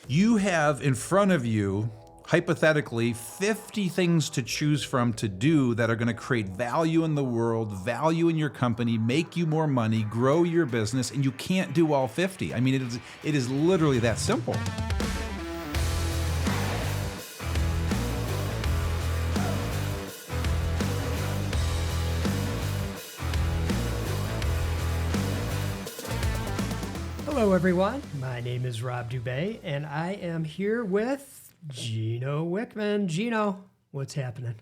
You have in front of you, hypothetically, 50 things to choose from to do that are going to create value in the world, value in your company, make you more money, grow your business, and you can't do all 50. I mean, it is literally that simple. Hello, everyone. My name is Rob Dube, and I am here with Gino Wickman. Gino, what's happening?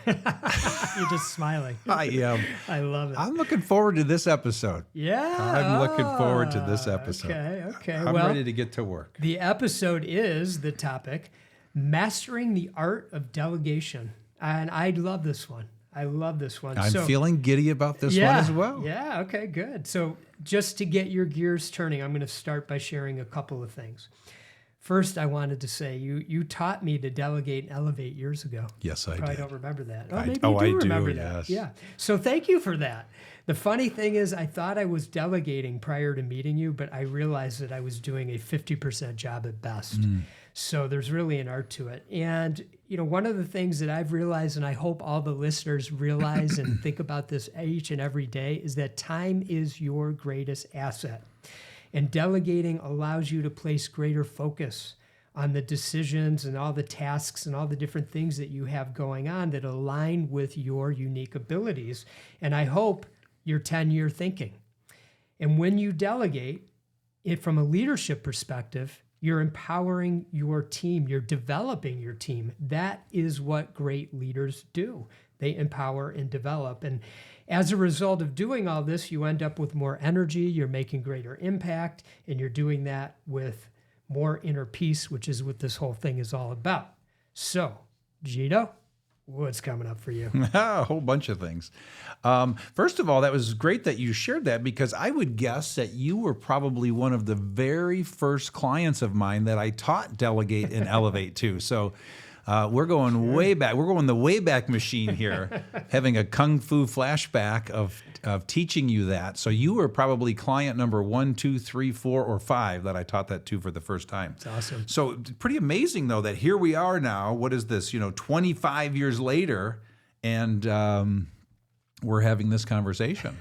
You're just smiling. I am. I love it. I'm looking forward to this episode. Yeah. I'm looking forward to this episode. Okay. I'm ready to get to work. The episode is the topic, Mastering the Art of Delegation. And I love this one. I'm feeling giddy about this one as well. Yeah, okay, good. So just to get your gears turning, I'm going to start by sharing a couple of things. First, I wanted to say you taught me to delegate and elevate years ago. Yes, I did. I don't remember that. I do remember that. Yes. Yeah. So thank you for that. The funny thing is I thought I was delegating prior to meeting you, but I realized that I was doing a 50% job at best. So there's really an art to it. And, one of the things that I've realized, and I hope all the listeners realize and think about this each and every day, is that time is your greatest asset. And delegating allows you to place greater focus on the decisions and all the tasks and all the different things that you have going on that align with your unique abilities. And I hope your 10-year thinking. And when you delegate it from a leadership perspective, you're empowering your team. You're developing your team. That is what great leaders do. They empower and develop. And as a result of doing all this, you end up with more energy, you're making greater impact, and you're doing that with more inner peace, which is what this whole thing is all about. So, Gino, what's coming up for you? A whole bunch of things. First of all, that was great that you shared that, because I would guess that you were probably one of the very first clients of mine that I taught delegate and elevate to. So we're going way back. We're going the way back machine here, having a kung fu flashback of teaching you that. So you were probably client number 1, 2, 3, 4, or 5 that I taught that to for the first time. It's awesome. So pretty amazing, though, that here we are now. What is this? 25 years later, and we're having this conversation.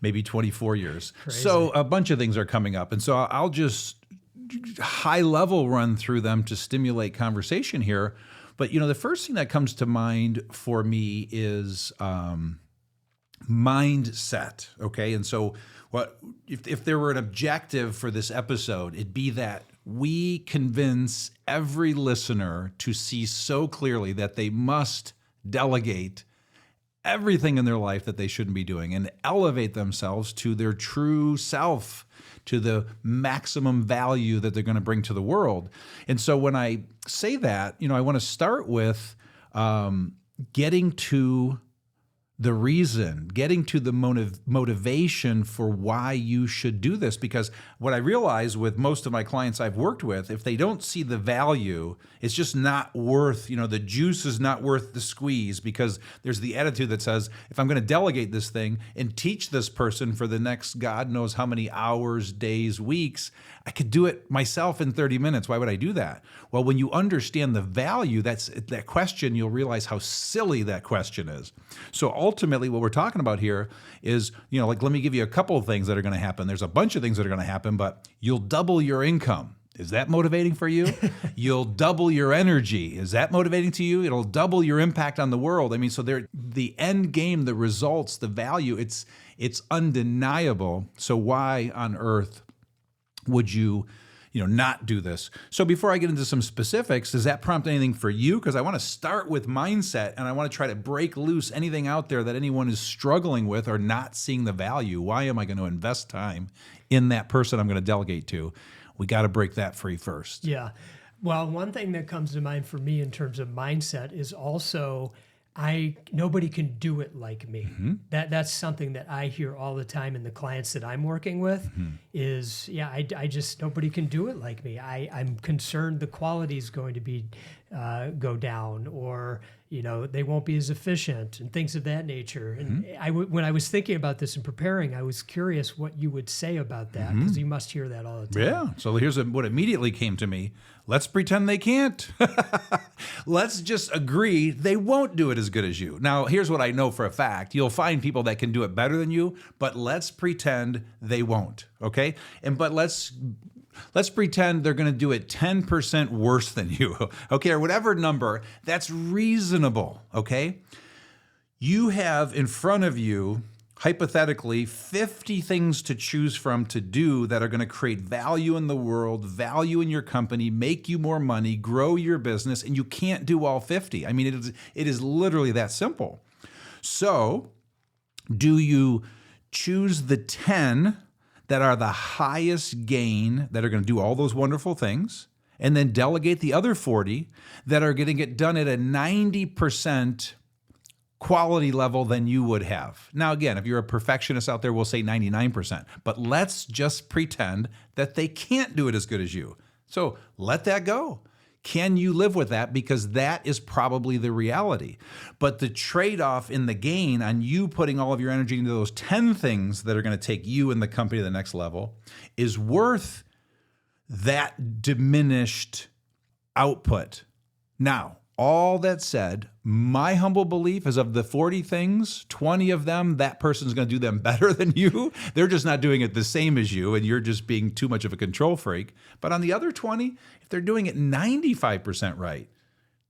Maybe 24 years. Crazy. So a bunch of things are coming up, and so I'll just high level run through them to stimulate conversation here. But, the first thing that comes to mind for me is mindset. Okay. And so if there were an objective for this episode, it'd be that we convince every listener to see so clearly that they must delegate everything in their life that they shouldn't be doing and elevate themselves to their true self, to the maximum value that they're going to bring to the world. And so when I say that, I want to start with getting to the reason, getting to the motivation for why you should do this. Because what I realize with most of my clients I've worked with, if they don't see the value, it's just not worth, the juice is not worth the squeeze, because there's the attitude that says, if I'm going to delegate this thing and teach this person for the next God knows how many hours, days, weeks, I could do it myself in 30 minutes. Why would I do that? Well, when you understand the value, that question, you'll realize how silly that question is. So ultimately, what we're talking about here is, let me give you a couple of things that are going to happen. There's a bunch of things that are going to happen, but you'll double your income. Is that motivating for you? You'll double your energy. Is that motivating to you? It'll double your impact on the world. I mean, so the end game, the results, the value, it's undeniable. So why on earth would you not do this? So before I get into some specifics, does that prompt anything for you? Because I want to start with mindset, and I want to try to break loose anything out there that anyone is struggling with or not seeing the value. Why am I going to invest time in that person I'm going to delegate to? We got to break that free first. Yeah. Well, one thing that comes to mind for me in terms of mindset is also nobody can do it like me. Mm-hmm. That's something that I hear all the time in the clients that I'm working with is, I just, nobody can do it like me. I'm concerned the quality is going to be, go down, or, they won't be as efficient and things of that nature. And when I was thinking about this and preparing, I was curious what you would say about that, because you must hear that all the time. Yeah. So here's what immediately came to me. Let's pretend they can't. Let's just agree they won't do it as good as you. Now, here's what I know for a fact. You'll find people that can do it better than you, but let's pretend they won't, okay? But let's pretend they're going to do it 10% worse than you, okay? Or whatever number, that's reasonable, okay? You have in front of you, hypothetically, 50 things to choose from to do that are going to create value in the world, value in your company, make you more money, grow your business, and you can't do all 50. I mean, it is literally that simple. So, do you choose the 10 that are the highest gain, that are going to do all those wonderful things, and then delegate the other 40 that are going to get done at a 90% quality level than you would have? Now, again, if you're a perfectionist out there, we'll say 99%, but let's just pretend that they can't do it as good as you. So let that go. Can you live with that? Because that is probably the reality. But the trade-off in the gain on you putting all of your energy into those 10 things that are going to take you and the company to the next level is worth that diminished output. Now, all that said, my humble belief is of the 40 things, 20 of them, that person's going to do them better than you. They're just not doing it the same as you, and you're just being too much of a control freak. But on the other 20, if they're doing it 95% right,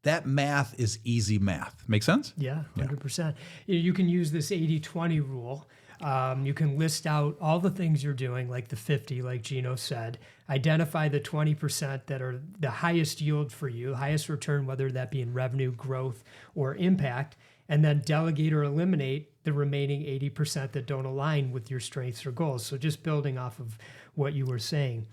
that math is easy math. Make sense? Yeah, 100%. You can use this 80-20 rule. You can list out all the things you're doing, like the 50, like Gino said. Identify the 20% that are the highest yield for you, highest return, whether that be in revenue, growth, or impact, and then delegate or eliminate the remaining 80% that don't align with your strengths or goals. So just building off of what you were saying.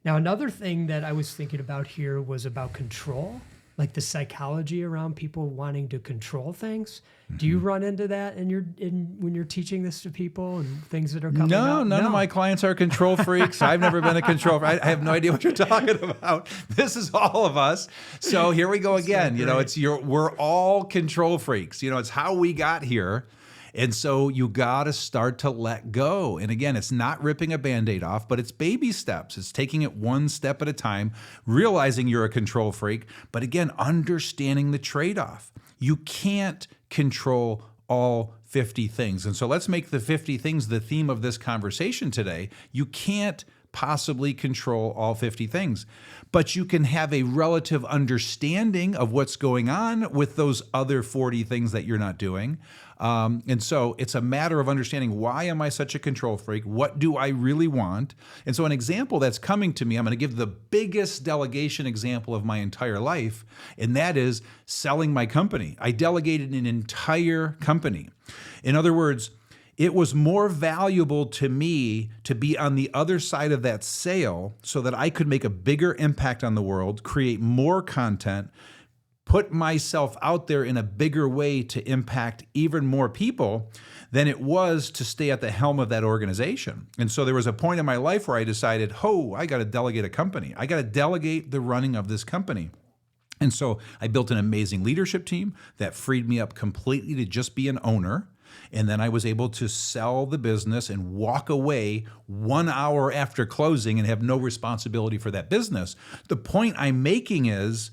Now, another thing that I was thinking about here was about control, like the psychology around people wanting to control things. Do you run into that when you're teaching this to people and things that are coming up? No, none of my clients are control freaks. I've never been a control freak. I have no idea what you're talking about. This is all of us. So here we go again. We're all control freaks. It's how we got here. And so you got to start to let go. And again, it's not ripping a Band-Aid off, but it's baby steps. It's taking it one step at a time, realizing you're a control freak, but again, understanding the trade-off. You can't control all 50 things. And so let's make the 50 things the theme of this conversation today. You can't possibly control all 50 things, but you can have a relative understanding of what's going on with those other 40 things that you're not doing. And so it's a matter of understanding, why am I such a control freak? What do I really want? And so an example that's coming to me, I'm going to give the biggest delegation example of my entire life, and that is selling my company. I delegated an entire company. In other words, it was more valuable to me to be on the other side of that sale so that I could make a bigger impact on the world, create more content, put myself out there in a bigger way to impact even more people than it was to stay at the helm of that organization. And so there was a point in my life where I decided, I got to delegate a company. I got to delegate the running of this company. And so I built an amazing leadership team that freed me up completely to just be an owner. And then I was able to sell the business and walk away 1 hour after closing and have no responsibility for that business. The point I'm making is,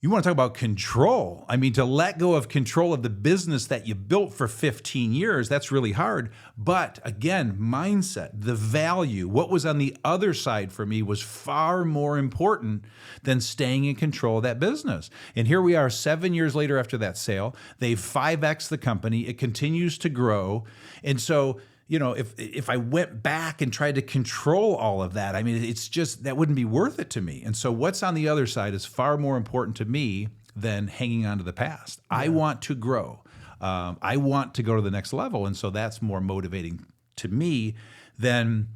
you want to talk about control. I mean, to let go of control of the business that you built for 15 years, that's really hard. But again, mindset, the value, what was on the other side for me was far more important than staying in control of that business. And here we are 7 years later after that sale. They've 5X'd the company. It continues to grow. And so, if I went back and tried to control all of that, I mean, it's just, that wouldn't be worth it to me. And so what's on the other side is far more important to me than hanging on to the past. Yeah. I want to grow. I want to go to the next level. And so that's more motivating to me than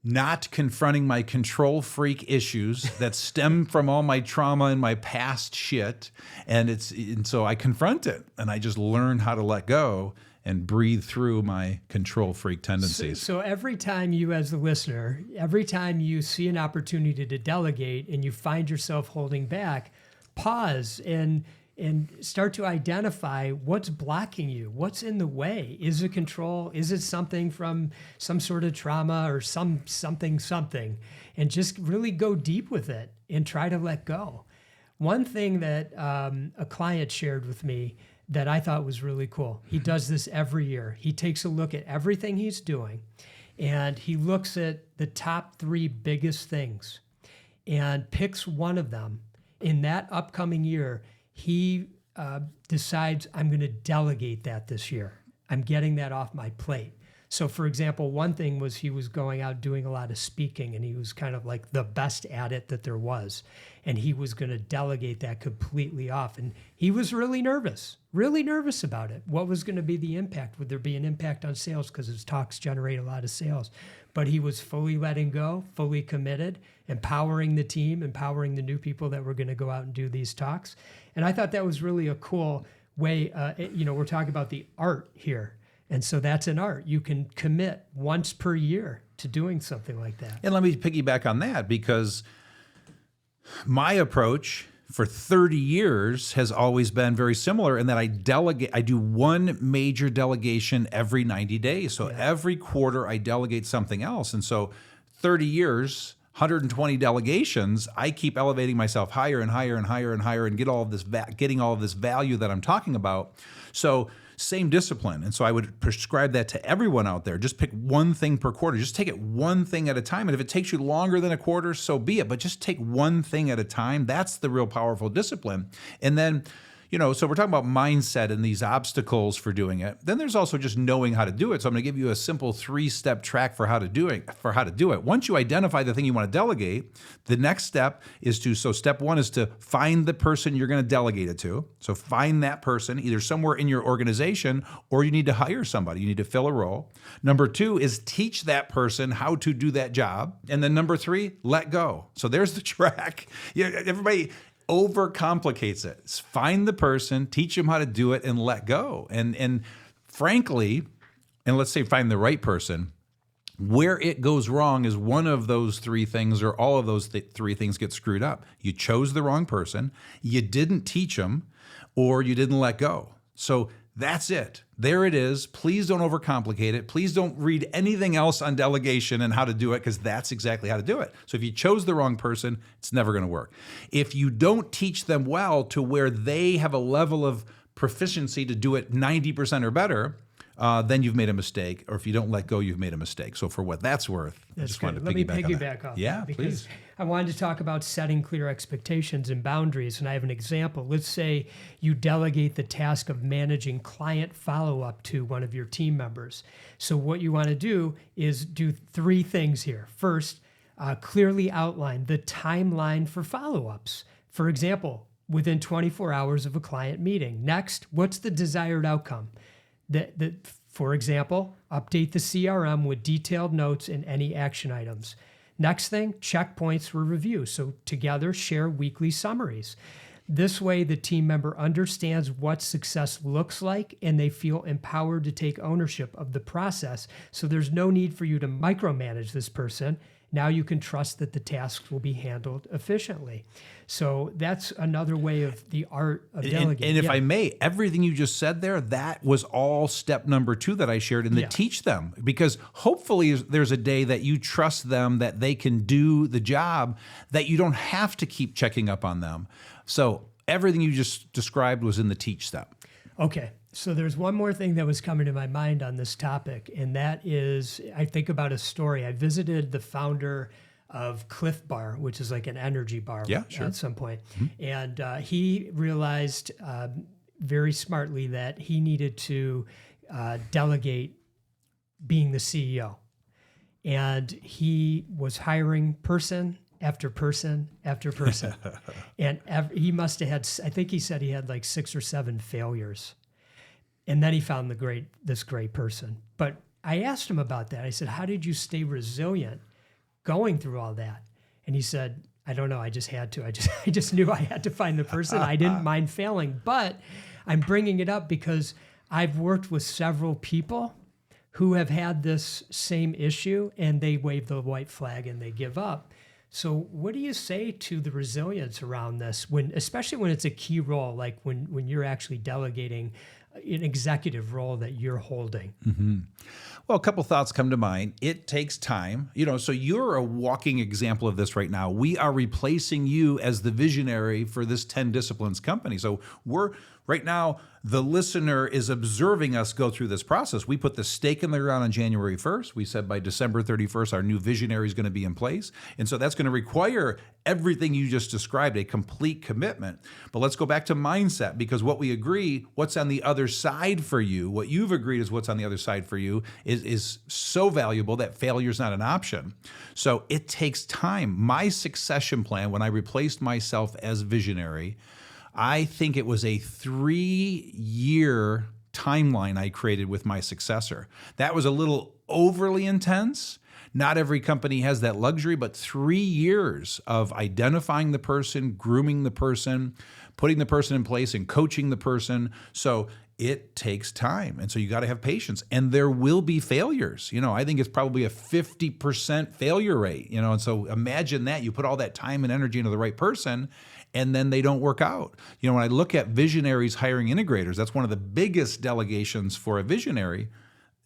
not confronting my control freak issues that stem from all my trauma and my past shit. And so I confront it and I just learn how to let go and breathe through my control freak tendencies. So every time you, as the listener, every time you see an opportunity to delegate and you find yourself holding back, pause and and start to identify what's blocking you, what's in the way. Is it control? Is it something from some sort of trauma or something, and just really go deep with it and try to let go. One thing that a client shared with me that I thought was really cool. He does this every year. He takes a look at everything he's doing and he looks at the top 3 biggest things and picks one of them. In that upcoming year, he decides, I'm going to delegate that this year. I'm getting that off my plate. So for example, one thing was he was going out doing a lot of speaking and he was kind of like the best at it that there was. And he was going to delegate that completely off. And he was really nervous about it. What was going to be the impact? Would there be an impact on sales? Because his talks generate a lot of sales. But he was fully letting go, fully committed, empowering the team, empowering the new people that were going to go out and do these talks. And I thought that was really a cool way. We're talking about the art here. And so that's an art. You can commit once per year to doing something like that. And let me piggyback on that, because my approach for 30 years has always been very similar in that I do one major delegation every 90 days. So every quarter I delegate something else. And so 30 years, 120 delegations, I keep elevating myself higher and higher and higher and higher and getting all of this value that I'm talking about. So same discipline. And so I would prescribe that to everyone out there. Just pick one thing per quarter. Just take it one thing at a time. And if it takes you longer than a quarter, so be it. But just take one thing at a time. That's the real powerful discipline. And then, so we're talking about mindset and these obstacles for doing it. Then there's also just knowing how to do it. So I'm going to give you a simple 3-step track for how to do it. Once you identify the thing you want to delegate, the next step is so step 1 is to find the person you're going to delegate it to. So find that person either somewhere in your organization or you need to hire somebody. You need to fill a role. Number 2 is teach that person how to do that job. And then number 3, let go. So there's the track. Everybody overcomplicates it. Find the person, teach them how to do it, and let go. And frankly, and let's say find the right person, where it goes wrong is one of those 3 things or all of those 3 things get screwed up. You chose the wrong person, you didn't teach them, or you didn't let go. So that's it. There it is. Please don't overcomplicate it. Please don't read anything else on delegation and how to do it, because that's exactly how to do it. So if you chose the wrong person, it's never going to work. If you don't teach them well to where they have a level of proficiency to do it 90% or better, then you've made a mistake. Or if you don't let go, you've made a mistake. So for what that's worth, I just wanted to piggyback off that, because please. I wanted to talk about setting clear expectations and boundaries. And I have an example. Let's say you delegate the task of managing client follow-up to one of your team members. So what you want to do is do 3 things here. First, clearly outline the timeline for follow-ups. For example, within 24 hours of a client meeting. Next, what's the desired outcome? For example, update the CRM with detailed notes and any action items. Next thing, checkpoints for review. So together, share weekly summaries. This way, the team member understands what success looks like and they feel empowered to take ownership of the process. So there's no need for you to micromanage this person. Now you can trust that the tasks will be handled efficiently. So that's another way of the art of delegating. And if I may, everything you just said there, that was all step number 2 that I shared in the teach them. Because hopefully there's a day that you trust them, that they can do the job, that you don't have to keep checking up on them. So everything you just described was in the teach step. Okay. So there's one more thing that was coming to my mind on this topic, and that is, I think about a story. I visited the founder of Cliff Bar, which is like an energy bar at some point. Mm-hmm. And he realized very smartly that he needed to delegate being the CEO. And he was hiring person after person after person. And he must have had, I think he said he had like 6 or 7 failures. And then he found this great person. But I asked him about that. I said, how did you stay resilient going through all that? And he said, I don't know. I just had to. I just knew I had to find the person. I didn't mind failing. But I'm bringing it up because I've worked with several people who have had this same issue and they wave the white flag and they give up. So what do you say to the resilience around this, especially when it's a key role, like when you're actually delegating an executive role that you're holding? Well, a couple thoughts come to mind. It takes time. So you're a walking example of this right now. We are replacing you as the visionary for this 10 disciplines company. So right now, the listener is observing us go through this process. We put the stake in the ground on January 1st. We said by December 31st, our new visionary is going to be in place. And so that's going to require everything you just described, a complete commitment. But let's go back to mindset, because what we agree, what's on the other side for you, what you've agreed is what's on the other side for you is so valuable that failure is not an option. So it takes time. My succession plan, when I replaced myself as visionary, I think it was a 3-year timeline I created with my successor. That was a little overly intense. Not every company has that luxury, but 3 years of identifying the person, grooming the person, putting the person in place, and coaching the person. So it takes time. And so you got to have patience. And there will be failures. I think it's probably a 50% failure rate. And so imagine that. You put all that time and energy into the right person, and then they don't work out. When I look at visionaries hiring integrators, that's one of the biggest delegations for a visionary.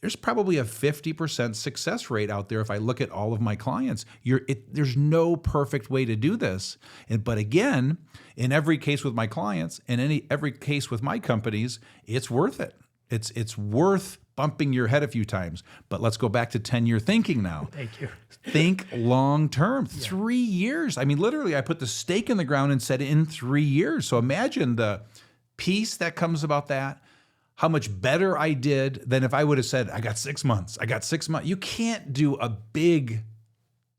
There's probably a 50% success rate out there if I look at all of my clients. There's no perfect way to do this. But again, in every case with my clients and every case with my companies, it's worth it. It's worth bumping your head a few times. But let's go back to 10-year thinking now. Thank you. Think long term. 3 years. I mean, literally, I put the stake in the ground and said in 3 years. So imagine the peace that comes about that. How much better I did than if I would have said, I got 6 months. You can't do a big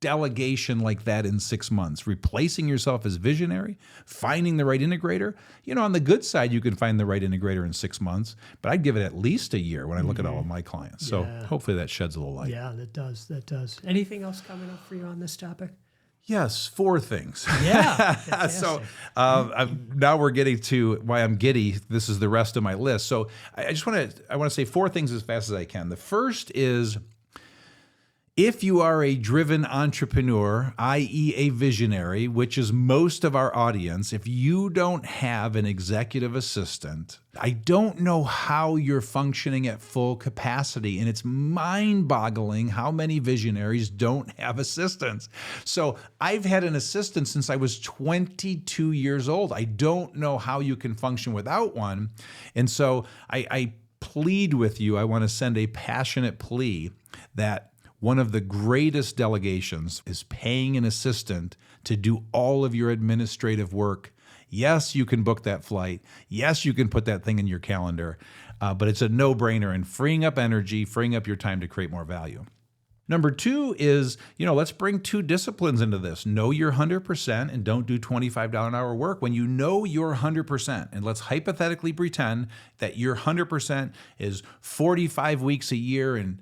delegation like that in 6 months. Replacing yourself as visionary, finding the right integrator. On the good side, you can find the right integrator in 6 months, but I'd give it at least a year when I look at all of my clients. So hopefully that sheds a little light. Yeah, that does. Anything else coming up for you on this topic? Yes, 4 things. Yeah. So now we're getting to why I'm giddy. This is the rest of my list. So I want to say 4 things as fast as I can. The first is, if you are a driven entrepreneur, i.e. a visionary, which is most of our audience, if you don't have an executive assistant, I don't know how you're functioning at full capacity. And it's mind-boggling how many visionaries don't have assistants. So I've had an assistant since I was 22 years old. I don't know how you can function without one. And so I plead with you, I want to send a passionate plea that one of the greatest delegations is paying an assistant to do all of your administrative work. Yes, you can book that flight. Yes, you can put that thing in your calendar, but it's a no-brainer in freeing up energy, freeing up your time to create more value. Number 2 is, let's bring 2 disciplines into this. Know your 100% and don't do $25 an hour work. When you know your 100%, and let's hypothetically pretend that your 100% is 45 weeks a year and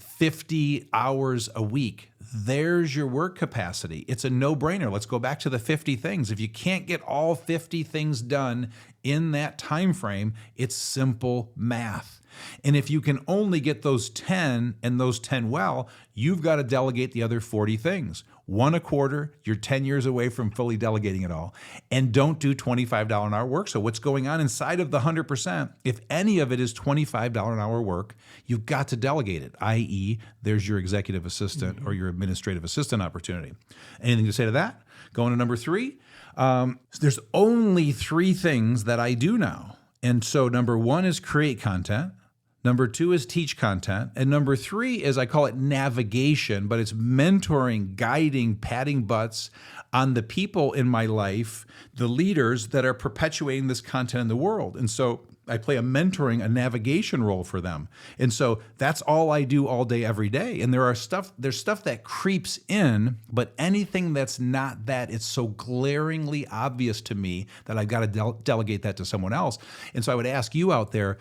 50 hours a week. There's your work capacity. It's a no-brainer. Let's go back to the 50 things. If you can't get all 50 things done in that time frame, it's simple math. And if you can only get those 10 and those 10 well, you've got to delegate the other 40 things. 1 a quarter, you're 10 years away from fully delegating it all. And don't do $25 an hour work. So what's going on inside of the 100%, if any of it is $25 an hour work, you've got to delegate it, i.e. there's your executive assistant or your administrative assistant opportunity. Anything to say to that? Going to number 3, there's only 3 things that I do now. And so number 1 is create content. Number 2 is teach content. And number 3 is, I call it navigation, but it's mentoring, guiding, patting butts on the people in my life, the leaders that are perpetuating this content in the world. And so I play a mentoring, a navigation role for them. And so that's all I do all day, every day. And there's stuff that creeps in, but anything that's not that, it's so glaringly obvious to me that I've got to delegate that to someone else. And so I would ask you out there,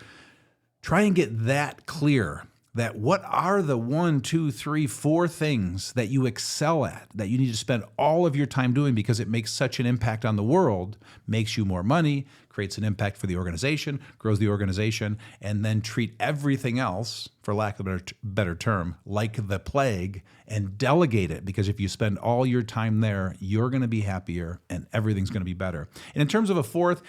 try and get that clear, that what are the 1, 2, 3, 4 things that you excel at, that you need to spend all of your time doing because it makes such an impact on the world, makes you more money, creates an impact for the organization, grows the organization, and then treat everything else, for lack of a better term, like the plague, and delegate it. Because if you spend all your time there, you're going to be happier and everything's going to be better. And in terms of the fourth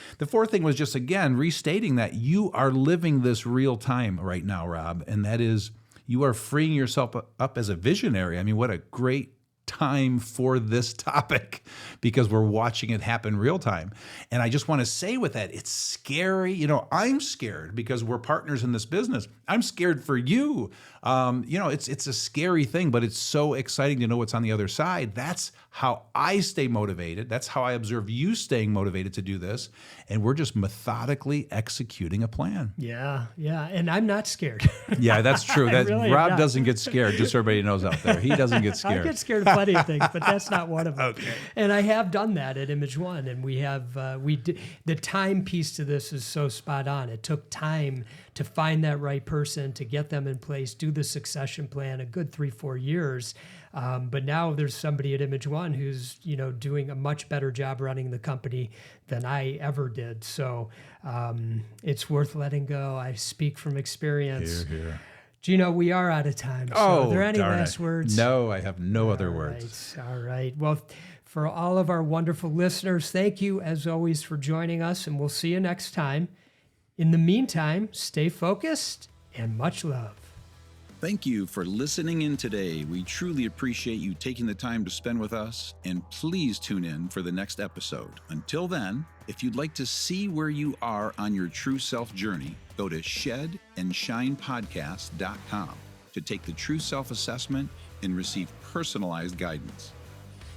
thing was just, again, restating that you are living this real time right now, Rob, and that is you are freeing yourself up as a visionary. I mean, what a great time for this topic, because we're watching it happen real time. And I just want to say with that, it's scary. You know, I'm scared because we're partners in this business. I'm scared for you. You know, it's a scary thing, but it's so exciting to know what's on the other side. That's how I stay motivated. That's how I observe you staying motivated to do this. And we're just methodically executing a plan. Yeah. And I'm not scared. Yeah, that's true. That really Rob doesn't get scared, just so everybody knows out there. He doesn't get scared. I get scared of plenty of things, but that's not one of them. Okay. And I have done that at Image One, and we have the time piece to this is so spot on. It took time to find that right person, to get them in place, do the succession plan, a good 3-4 years. But now there's somebody at Image One who's, you know, doing a much better job running the company than I ever did. So it's worth letting go. I speak from experience. Here. Gino, we are out of time. So are there any darn last it. words? No, I have no other words. All right. Well, for all of our wonderful listeners, thank you as always for joining us, and we'll see you next time. In the meantime, stay focused and much love. Thank you for listening in today. We truly appreciate you taking the time to spend with us, and please tune in for the next episode. Until then, if you'd like to see where you are on your true self journey, go to shedandshinepodcast.com to take the true self assessment and receive personalized guidance.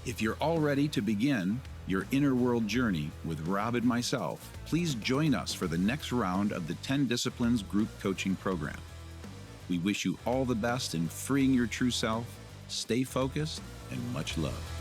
If you're all ready to begin your inner world journey with Rob and myself, please join us for the next round of the 10 Disciplines Group Coaching Program. We wish you all the best in freeing your true self. Stay focused and much love.